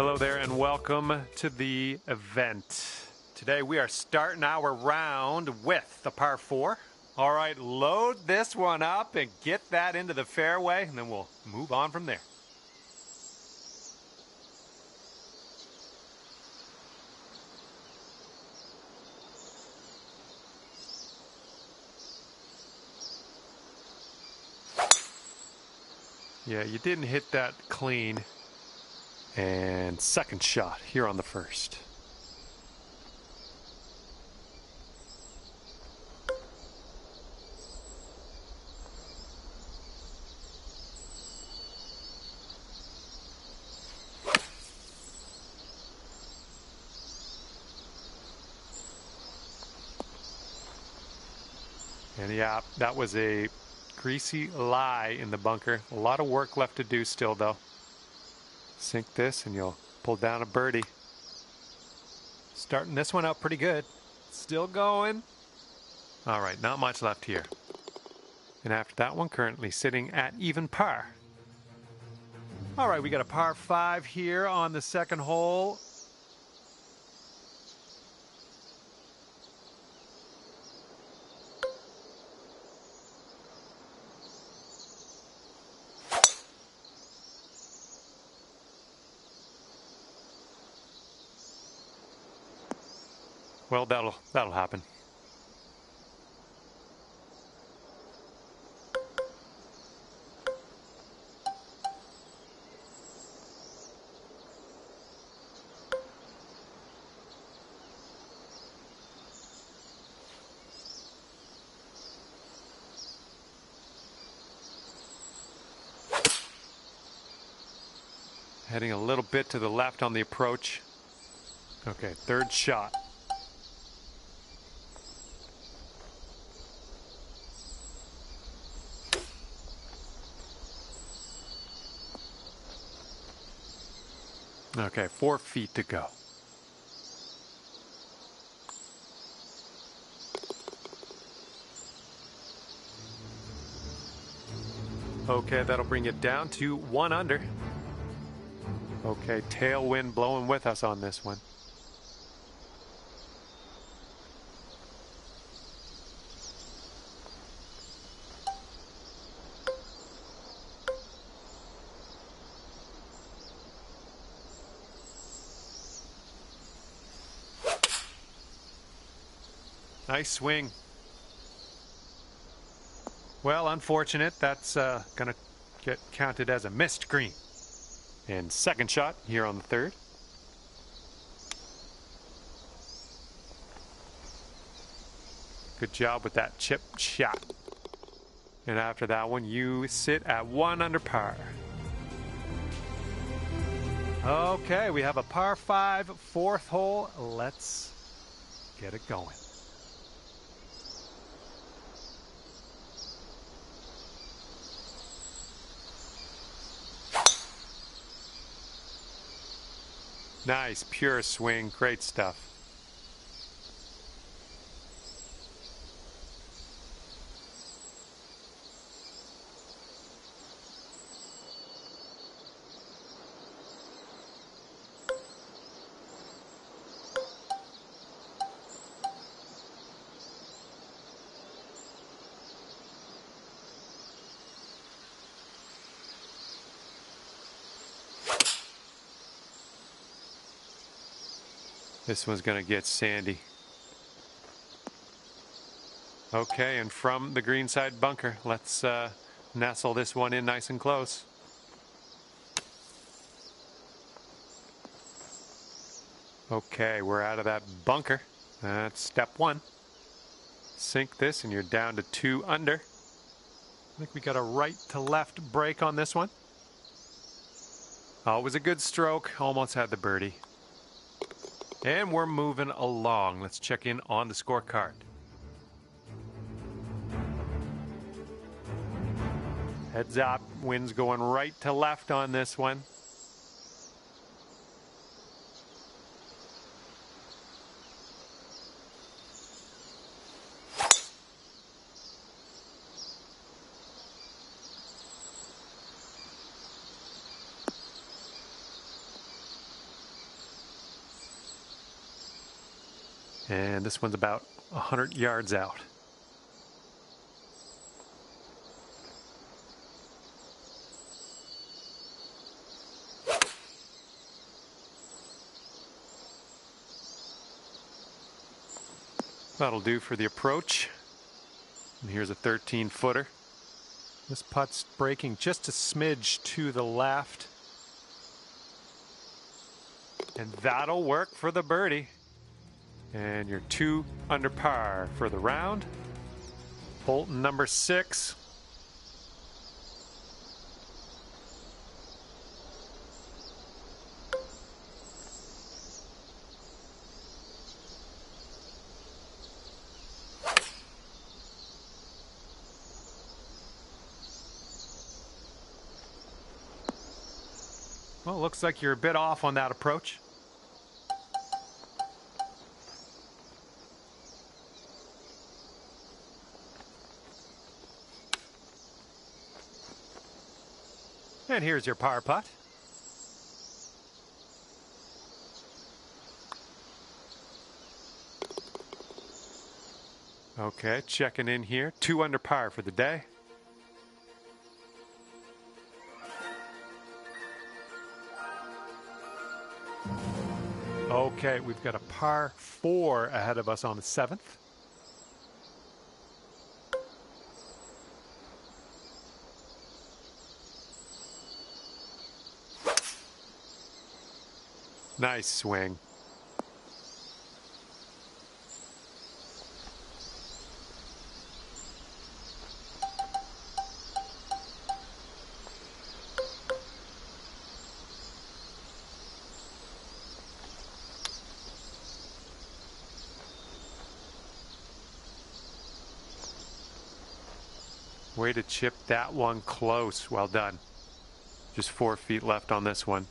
Hello there and welcome to the event. Today we are starting our round with the par 4. All right, load this one up and get that into the fairway, and then we'll move on from there. Yeah, you didn't hit that clean. And second shot here on the first. And yeah, that was a greasy lie in the bunker. A lot of work left to do still, though. Sink this and you'll pull down a birdie. Starting this one out pretty good. Still going. All right, not much left here. And after that one, currently sitting at even par. All right, we got a par 5 here on the second hole. Well, that'll happen. Heading a little bit to the left on the approach. Okay, third shot. Okay, 4 feet to go. Okay, that'll bring it down to 1 under. Okay, tailwind blowing with us on this one. Nice swing. Well, unfortunate. That's going to get counted as a missed green. And second shot here on the third. Good job with that chip shot. And after that one, you sit at 1 under par. Okay, we have a par 5, 4th hole. Let's get it going. Nice, pure swing, great stuff. This one's going to get sandy. Okay, and from the greenside bunker, let's nestle this one in nice and close. Okay, we're out of that bunker. That's step 1. Sink this and you're down to 2 under. I think we got a right to left break on this one. Oh, it was a good stroke. Almost had the birdie. And we're moving along. Let's check in on the scorecard. Heads up, wind's going right to left on this one. And this one's about 100 yards out. That'll do for the approach. And here's a 13-footer. This putt's breaking just a smidge to the left. And that'll work for the birdie. And you're 2 under par for the round. Hole number 6. Well, looks like you're a bit off on that approach. And here's your par putt. Okay, checking in here. 2 under par for the day. Okay, we've got a par 4 ahead of us on the 7th. Nice swing. Way to chip that one close. Well done. Just 4 feet left on this one.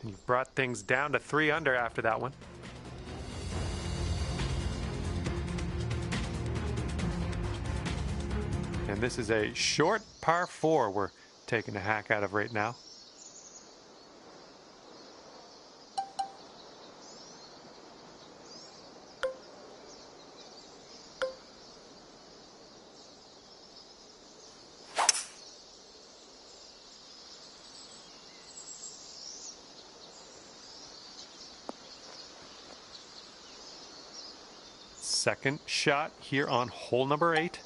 And you've brought things down to 3 under after that one. And this is a short par 4 we're taking a hack out of right now. Second shot here on hole number 8.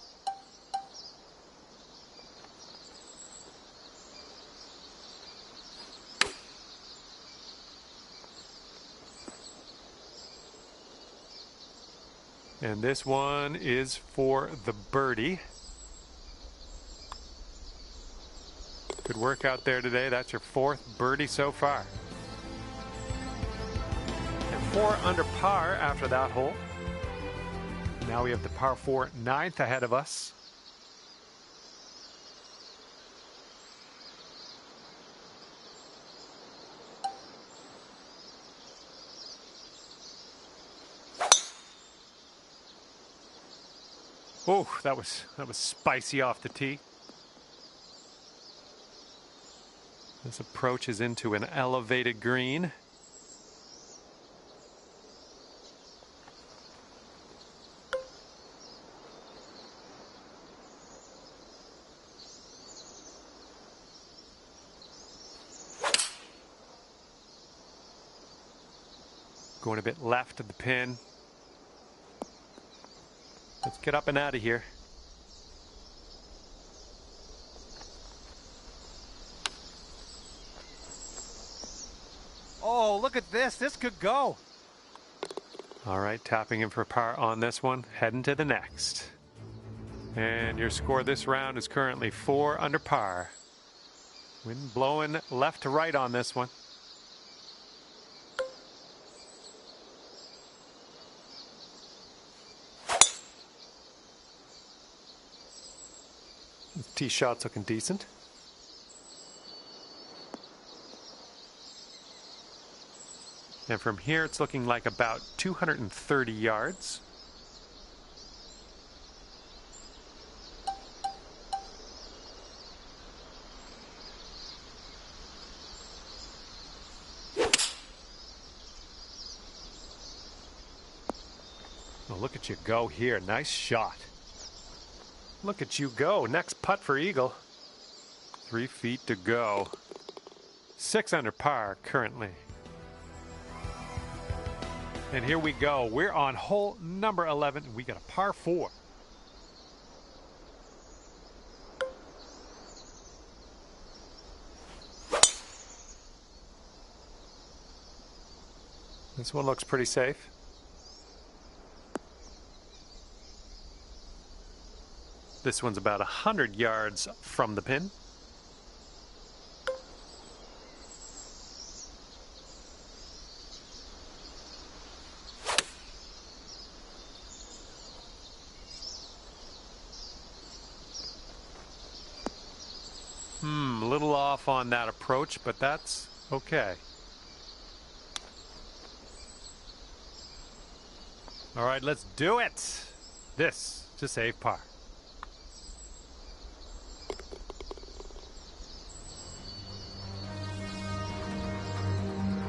And this one is for the birdie. Good work out there today. That's your 4th birdie so far. And 4 under par after that hole. Now we have the par 4 9th ahead of us. Oh, that was spicy off the tee. This approach is into an elevated green. Going a bit left of the pin. Let's get up and out of here. Oh, look at this. This could go. All right, tapping in for par on this one. Heading to the next. And your score this round is currently 4 under par. Wind blowing left to right on this one. Tee shot's looking decent. And from here, it's looking like about 230 yards. Oh, look at you go here. Nice shot. Look at you go. Next putt for Eagle. 3 feet to go. 6 under par currently. And here we go. We're on hole number 11. We got a par 4. This one looks pretty safe. This one's about 100 yards from the pin. A little off on that approach, but that's okay. All right, let's do it. This to save par.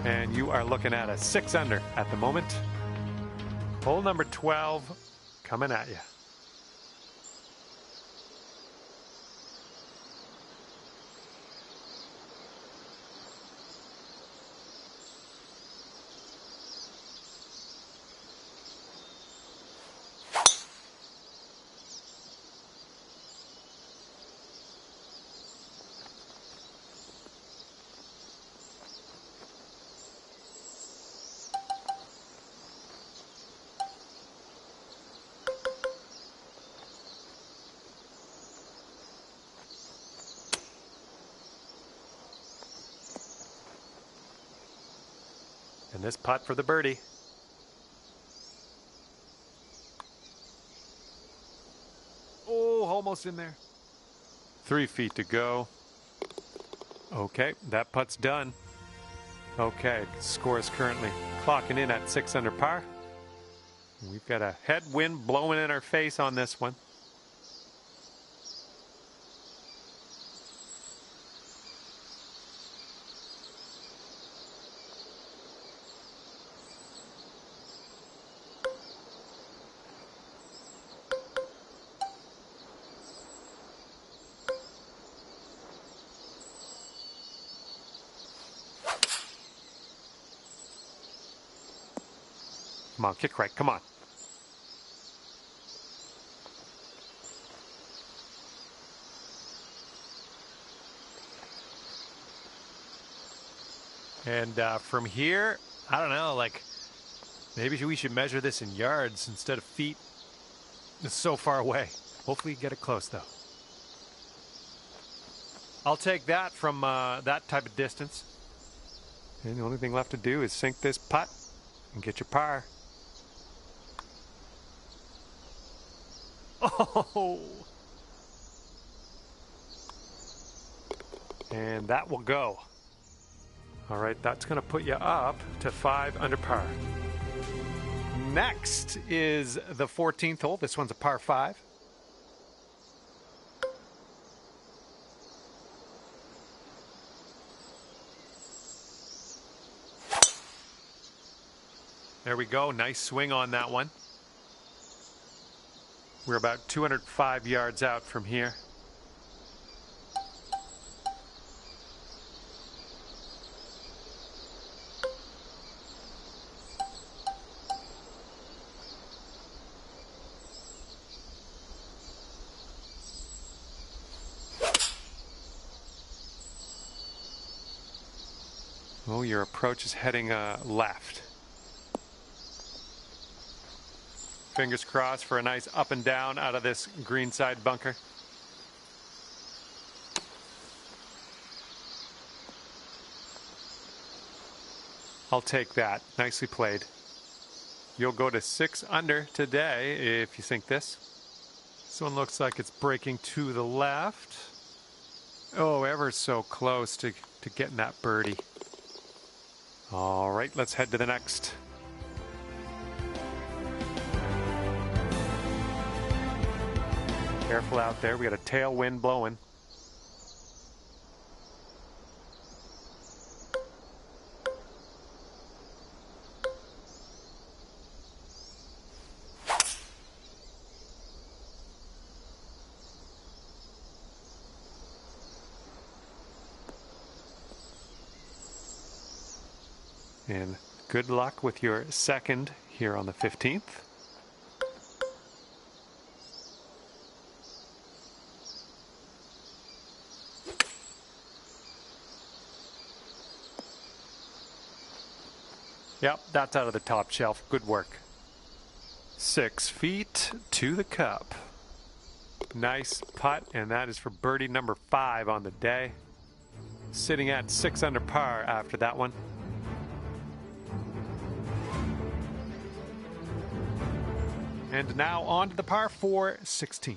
And you are looking at a 6 under at the moment. Hole number 12 coming at you. And this putt for the birdie. Oh, almost in there. 3 feet to go. Okay, that putt's done. Okay, score is currently clocking in at 6 under par. We've got a headwind blowing in our face on this one. Come on, kick right, come on. And from here, I don't know, like, maybe we should measure this in yards instead of feet. It's so far away. Hopefully you get it close, though. I'll take that from that type of distance. And the only thing left to do is sink this putt and get your par. Oh! And that will go. All right, that's going to put you up to 5 under par. Next is the 14th hole. This one's a par 5. There we go. Nice swing on that one. We're about 205 yards out from here. Oh, your approach is heading left. Fingers crossed for a nice up and down out of this greenside bunker. I'll take that. Nicely played. You'll go to 6 under today if you sink this. This one looks like it's breaking to the left. Oh, ever so close to getting that birdie. All right, let's head to the next. Careful out there. We got a tailwind blowing. And good luck with your second here on the 15th. Yep, that's out of the top shelf. Good work. 6 feet to the cup. Nice putt, and that is for birdie number 5 on the day. Sitting at 6 under par after that one. And now on to the par 4 16th.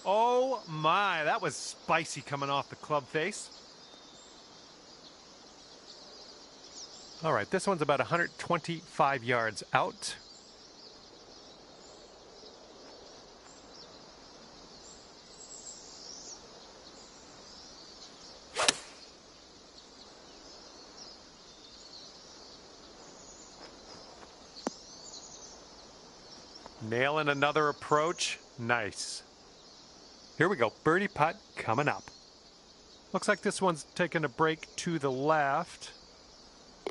Oh my, that was spicy coming off the club face. All right, this one's about 125 yards out. Nailing another approach. Nice. Here we go. Birdie putt coming up. Looks like this one's taking a break to the left.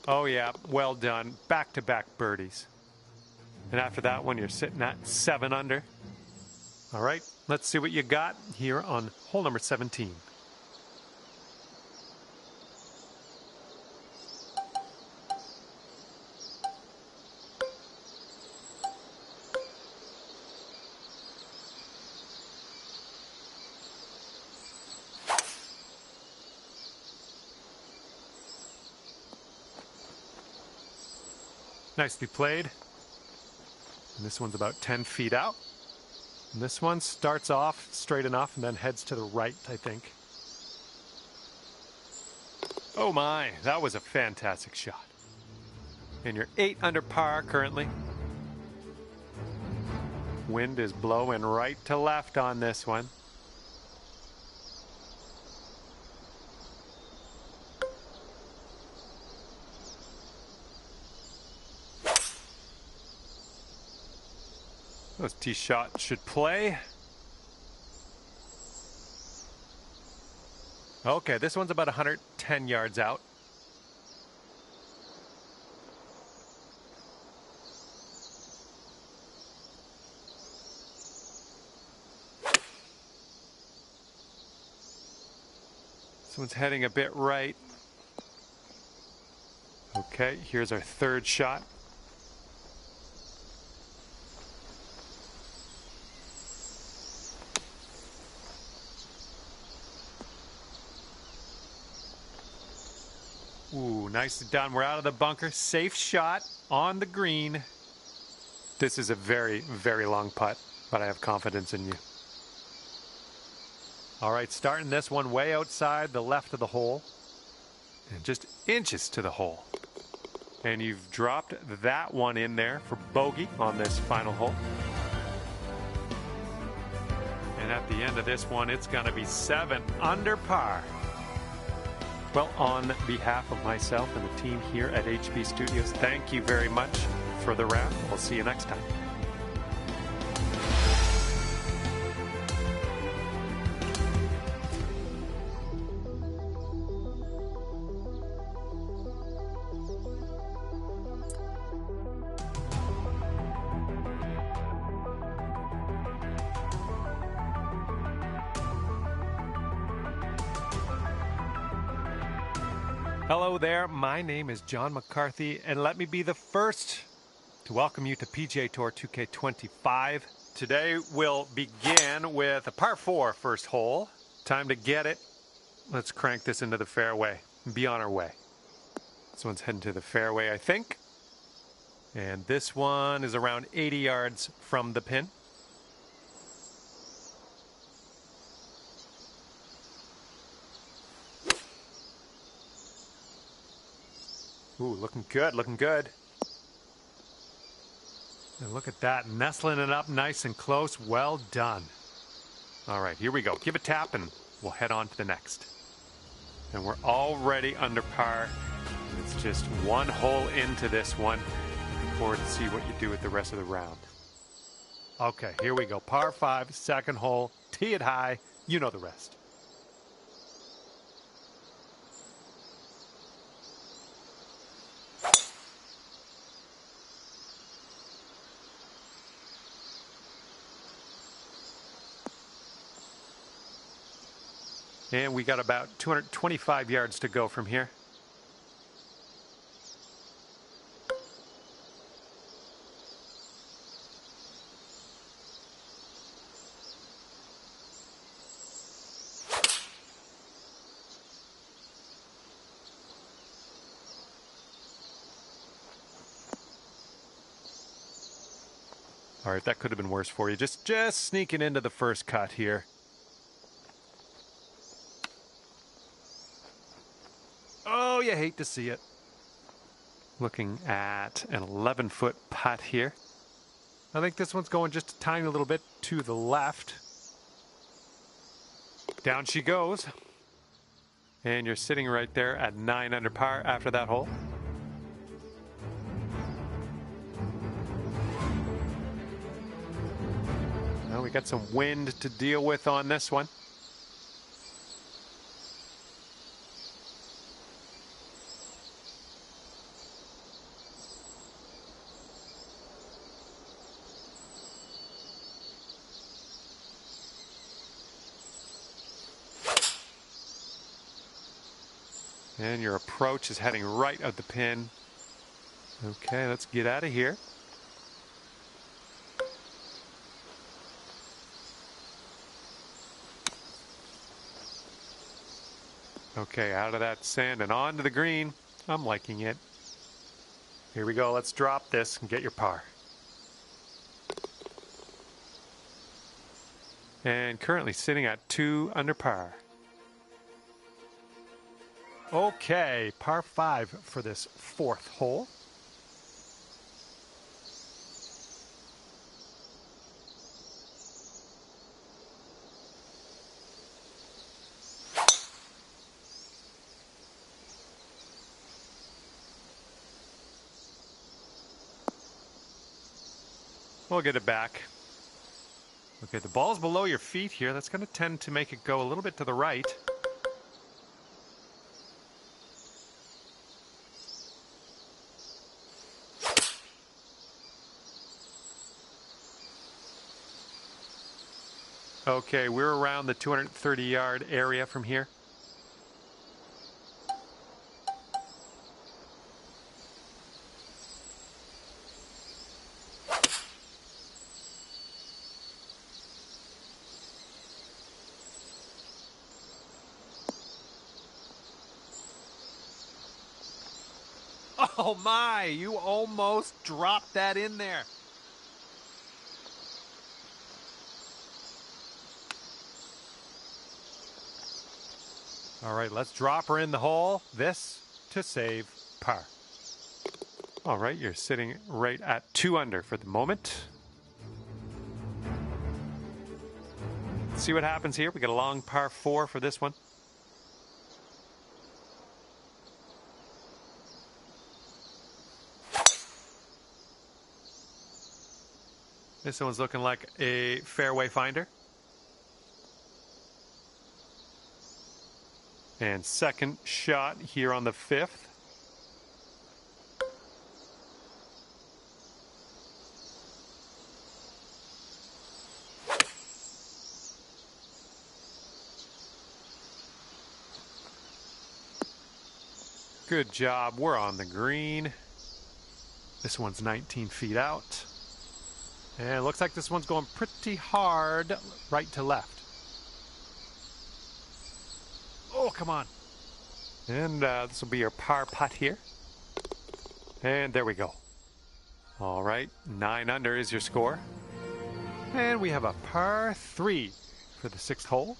Oh yeah, well done. Back-to-back birdies. And after that one, you're sitting at 7 under. All right, let's see what you got here on hole number 17. Nicely played. And this one's about 10 feet out. And this one starts off straight enough and then heads to the right, I think. Oh my, that was a fantastic shot. And you're 8 under par currently. Wind is blowing right to left on this one. Those tee shots should play. Okay, this one's about 110 yards out. This one's heading a bit right. Okay, here's our third shot. Ooh, nicely done. We're out of the bunker. Safe shot on the green. This is a very, very long putt, but I have confidence in you. All right, starting this one way outside the left of the hole. And just inches to the hole. And you've dropped that one in there for bogey on this final hole. And at the end of this one, it's going to be 7 under par. Well, on behalf of myself and the team here at HB Studios, thank you very much for the round. We'll see you next time. Hello there, my name is John McCarthy, and let me be the first to welcome you to PGA Tour 2K25. Today we'll begin with a par 4 first hole. Time to get it. Let's crank this into the fairway and be on our way. This one's heading to the fairway, I think. And this one is around 80 yards from the pin. Ooh, looking good, looking good. And look at that, nestling it up nice and close. Well done. All right, here we go. Give a tap and we'll head on to the next. And we're already under par. It's just one hole into this one. Looking forward to see what you do with the rest of the round. Okay, here we go. Par 5, second hole. Tee it high. You know the rest. And we got about 225 yards to go from here. All right, that could have been worse for you. Just sneaking into the first cut here. Oh, you hate to see it. Looking at an 11-foot putt here. I think this one's going just a tiny little bit to the left. Down she goes. And you're sitting right there at 9 under par after that hole. Well, we got some wind to deal with on this one. And your approach is heading right at the pin. Okay, let's get out of here. Okay, out of that sand and onto the green. I'm liking it. Here we go. Let's drop this and get your par. And currently sitting at 2 under par. Okay, par 5 for this 4th hole. We'll get it back. Okay, the ball's below your feet here. That's going to tend to make it go a little bit to the right. Okay, we're around the 230-yard area from here. Oh my, you almost dropped that in there. All right, let's drop her in the hole. This to save par. All right, you're sitting right at 2 under for the moment. Let's see what happens here. We got a long par 4 for this one. This one's looking like a fairway finder. And second shot here on the 5th. Good job. We're on the green. This one's 19 feet out. And it looks like this one's going pretty hard right to left. Oh, come on. And this will be your par putt here. And there we go. All right, 9 under is your score. And we have a par 3 for the 6th hole.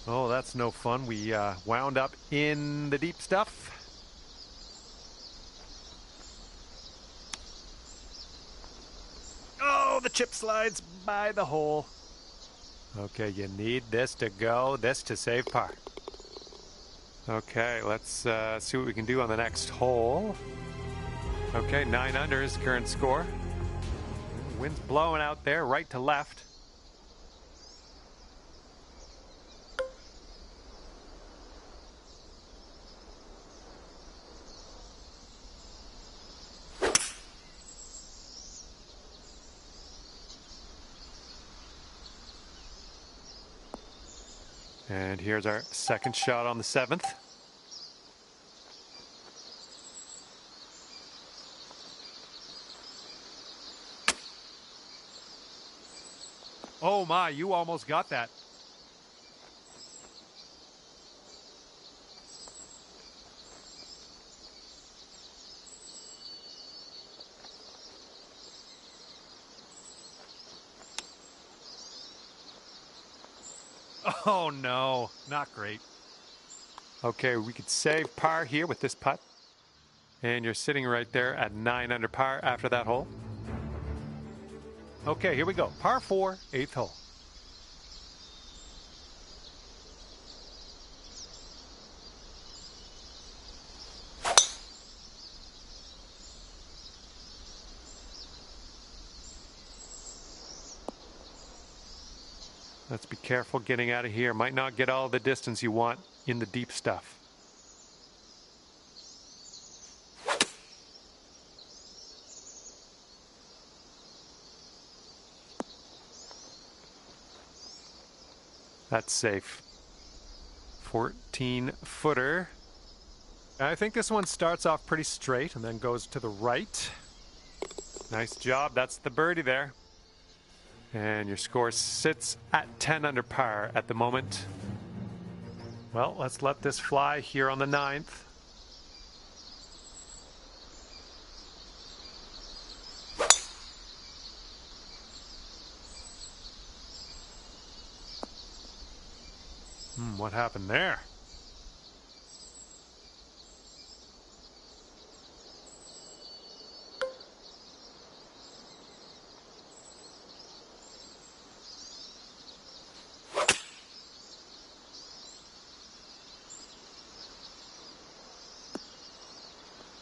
Oh, that's no fun. We wound up in the deep stuff. Oh, the chip slides by the hole. Okay, you need this to go, this to save par. Okay, let's see what we can do on the next hole. Okay, 9 under is current score. Wind's blowing out there, right to left. And here's our second shot on the 7th. Oh my, you almost got that. Oh no, not great. Okay, we could save par here with this putt. And you're sitting right there at 9 under par after that hole. Okay, here we go. Par 4, 8th hole. Let's be careful getting out of here. Might not get all the distance you want in the deep stuff. That's safe. 14-footer. I think this one starts off pretty straight and then goes to the right. Nice job. That's the birdie there. And your score sits at 10 under par at the moment. Well, let's let this fly here on the 9th. What happened there?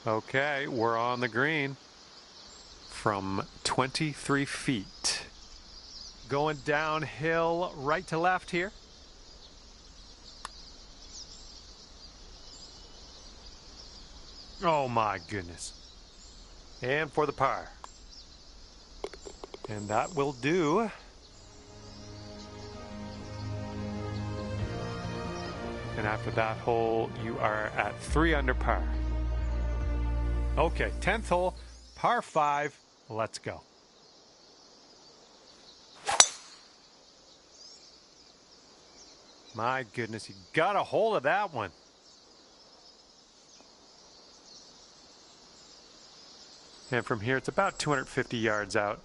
Okay, we're on the green from 23 feet. Going downhill right to left here. Oh my goodness. And for the par. And that will do. And after that hole, you are at 3 under par. Okay, 10th hole, par 5. Let's go. My goodness, you got a hold of that one. And from here, it's about 250 yards out.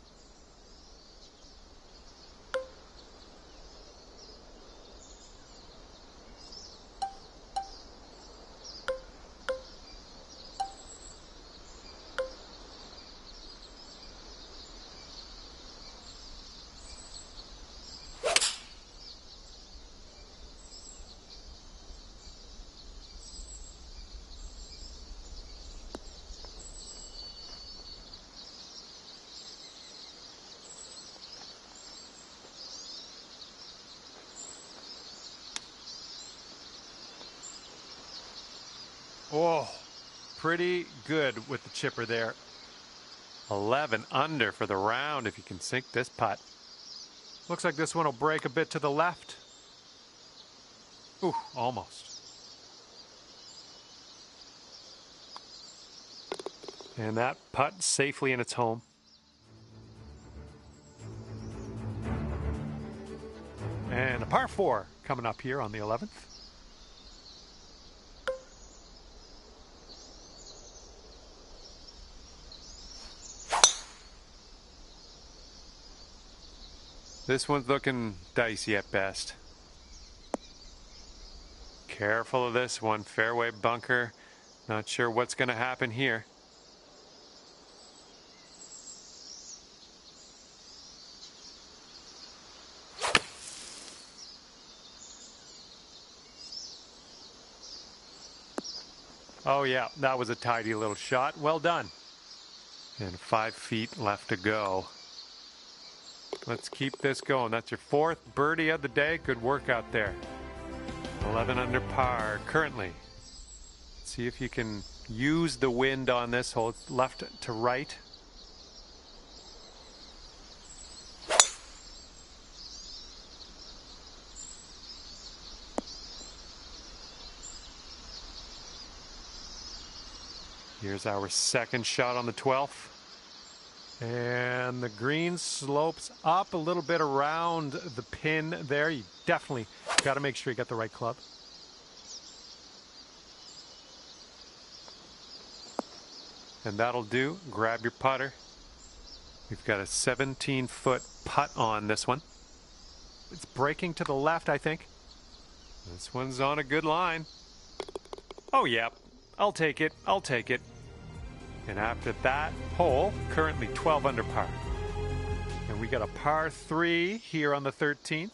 Oh, pretty good with the chipper there. 11 under for the round if you can sink this putt. Looks like this one will break a bit to the left. Ooh, almost. And that putt safely in its home. And a par 4 coming up here on the 11th. This one's looking dicey at best. Careful of this one, fairway bunker. Not sure what's going to happen here. Oh yeah, that was a tidy little shot. Well done. And 5 feet left to go. Let's keep this going. That's your 4th birdie of the day. Good work out there. 11 under par currently. See if you can use the wind on this hole. It's left to right. Here's our 2nd shot on the 12th. And the green slopes up a little bit around the pin there. You definitely got to make sure you get the right club. And that'll do. Grab your putter. We've got a 17-foot putt on this one. It's breaking to the left, I think. This one's on a good line. Oh, yeah. I'll take it. I'll take it. And after that hole, currently 12 under par. And we got a par 3 here on the 13th.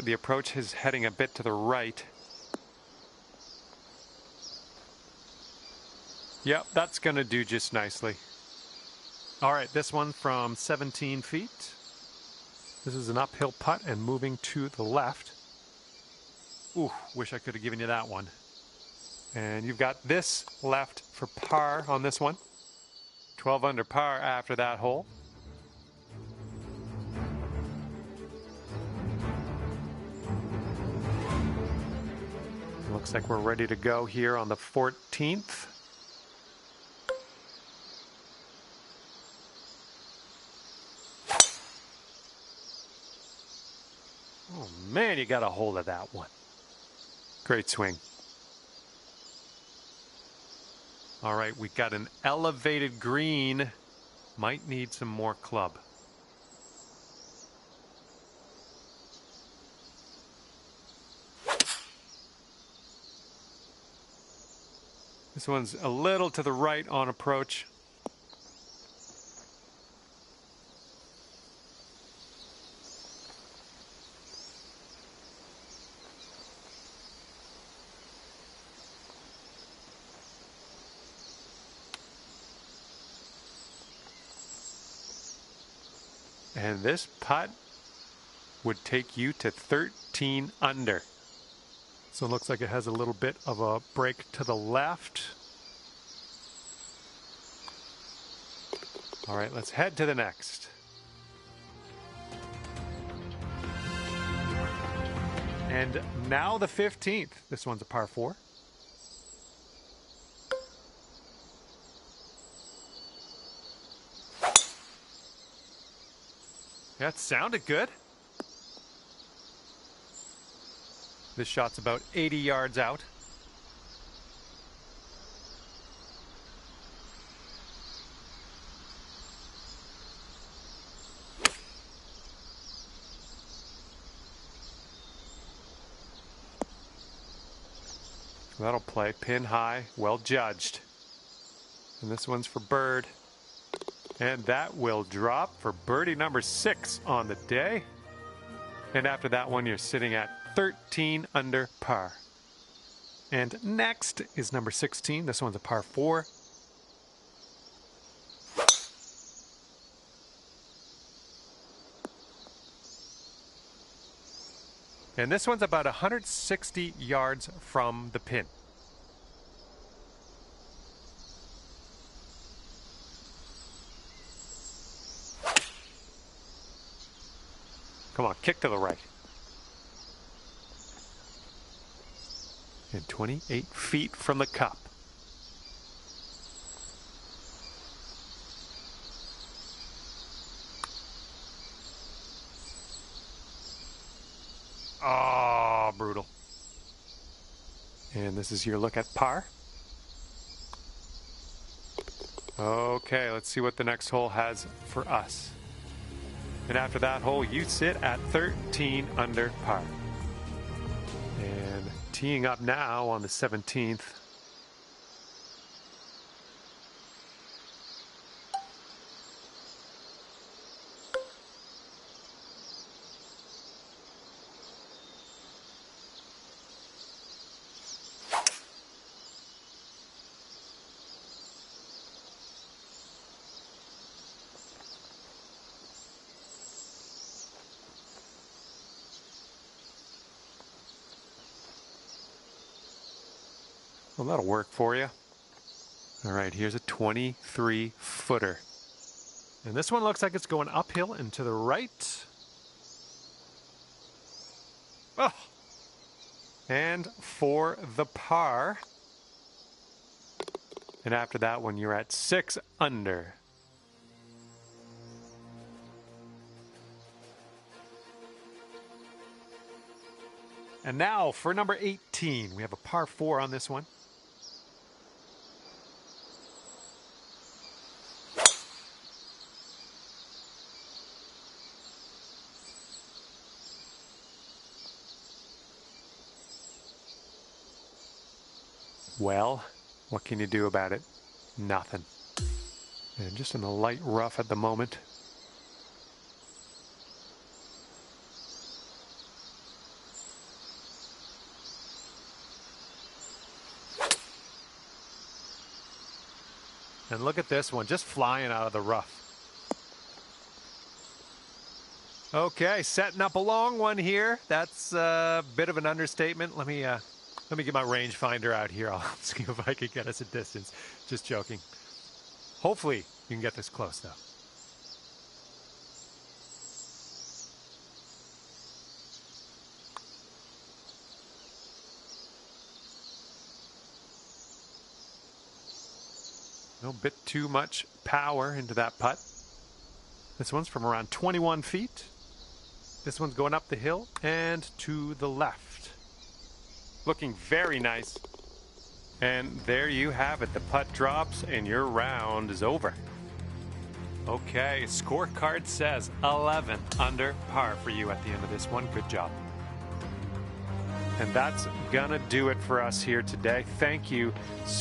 The approach is heading a bit to the right. Yep, that's going to do just nicely. All right, this one from 17 feet. This is an uphill putt and moving to the left. Ooh, wish I could have given you that one. And you've got this left for par on this one. 12 under par after that hole. Looks like we're ready to go here on the 14th. Oh man, you got a hold of that one. Great swing. All right, we got an elevated green. Might need some more club. This one's a little to the right on approach. And this putt would take you to 13 under. So it looks like it has a little bit of a break to the left. All right, let's head to the next. And now the 15th. This one's a par 4. That sounded good. This shot's about 80 yards out. That'll play pin high, well judged. And this one's for bird. And that will drop for birdie number 6 on the day. And after that one, you're sitting at 13 under par. And next is number 16. This one's a par 4. And this one's about 160 yards from the pin. Come on, kick to the right. And 28 feet from the cup. Oh, brutal. And this is your look at par. Okay, let's see what the next hole has for us. And after that hole, you sit at 13 under par. And teeing up now on the 17th. Well, that'll work for you. All right, here's a 23-footer. And this one looks like it's going uphill and to the right. Oh! And for the par. And after that one, you're at 6 under. And now for number 18, we have a par 4 on this one. Well, what can you do about it? Nothing. And just in the light rough at the moment. And look at this one, just flying out of the rough. Okay, setting up a long one here. That's a bit of an understatement. Let me get my rangefinder out here. I'll see if I can get us a distance. Just joking. Hopefully you can get this close though. No bit too much power into that putt. This one's from around 21 feet. This one's going up the hill and to the left. Looking very nice. And there you have it. The putt drops and your round is over. Okay, scorecard says 11 under par for you at the end of this one. Good job. And that's gonna do it for us here today. Thank you so